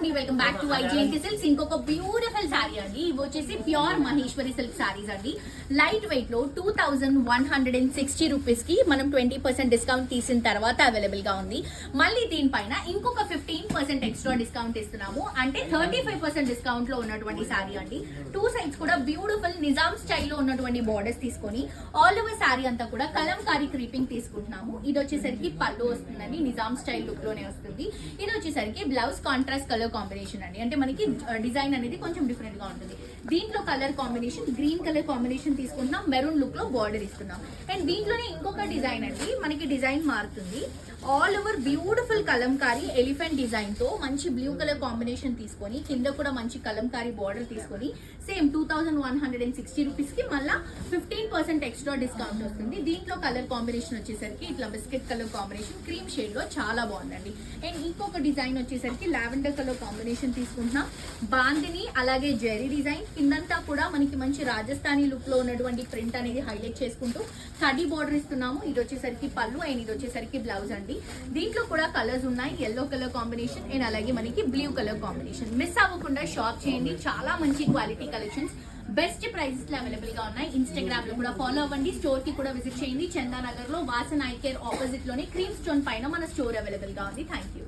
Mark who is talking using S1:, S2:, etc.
S1: అండి, welcome back to IGNT silks. ఇంకొక beautiful sorry అండి. ఇవి వచ్చేసి ప్యూర్ మహేశ్వరి సిల్క్ సారీస్ అండి. లైట్ వెయిట్ లో 2160 రూపీస్ కి మనం 20% డిస్కౌంట్ తీసిన తర్వాత అవైలబుల్ గా ఉంది. మళ్ళీ దీనిపైన ఇంకొక 15% ఎక్స్ట్రా డిస్కౌంట్ ఇస్తున్నాము. అంటే 35% డిస్కౌంట్ లో ఉన్నటువంటి సారీ అండి. టూ సైడ్స్ కూడా బ్యూటిఫుల్ నిజాం స్టైల్లో ఉన్నటువంటి బార్డర్స్ తీసుకొని ఆల్ ఓవర్ సారీ అంతా కూడా కలంకారీ క్రీపింగ్ తీసుకుంటున్నాము. ఇది వచ్చేసరికి పళ్ళు వస్తుందండి, నిజాం స్టైల్ లుక్ లోనే వస్తుంది. ఇది వచ్చేసరికి బ్లౌజ్ కాంట్రాస్ట్ కలర్ కాంబినేషన్ అండి. అంటే మనకి డిజైన్ అనేది కొంచెం డిఫరెంట్ గా ఉంటుంది. దీంట్లో colour combination green colour combination తీసుకుంటున్నాం, మెరూన్ లుక్ లో బార్డర్ ఇస్తున్నాం. అండ్ దీంట్లోనే ఇంకొక డిజైన్ అండి, మనకి డిజైన్ మారుతుంది. All over beautiful Kalamkari elephant design తో మంచి బ్లూ కలర్ కాంబినేషన్ తీసుకొని కింద కూడా మంచి కలంకారీ బార్డర్ తీసుకొని సేమ్ 2160 రూపీస్ కి మళ్ళా 15% ఎక్స్ట్రా డిస్కౌంట్ వస్తుంది. దీంట్లో కలర్ కాంబినేషన్ వచ్చేసరికి ఇట్లా biscuit colour combination cream shade లో చాలా బాగుందండి. అండ్ ఇంకొక డిజైన్ వచ్చేసరికి లావెండర్ కలర్ కాంబినేషన్ తీసుకుంటున్నాం. బాందిని అలాగే జెరీ డిజైన్ కిందంతా కూడా మనకి మంచి రాజస్థానీ లుక్ లో ఉన్నటువంటి ప్రింట్ అనేది హైలైట్ చేసుకుంటూ కడి బార్డర్ ఇస్తున్నాము. ఇది వచ్చేసరికి పళ్ళు అండ్ ఇది వచ్చేసరికి బ్లౌజ్ అండి. దీంట్లో కూడా కలర్స్ ఉన్నాయి, ఎల్లో కలర్ కాంబినేషన్ అండ్ అలాగే మనకి బ్లూ కలర్ కాంబినేషన్. మిస్ అవ్వకుండా షాప్ చేయండి, చాలా మంచి క్వాలిటీ కలెక్షన్స్ బెస్ట్ ప్రైసెస్ లో అవైలబుల్ గా ఉన్నాయి. ఇన్స్టాగ్రామ్ లో కూడా ఫాలో అవ్వండి, స్టోర్ కి కూడా విజిట్ చేయండి. చందానగర్ లో వాసన్ ఐ కేర్ ఆపోజిట్ లోనే క్రీమ్ స్టోన్ పైన మన స్టోర్ అవైలబుల్ గా ఉంది. Thank you.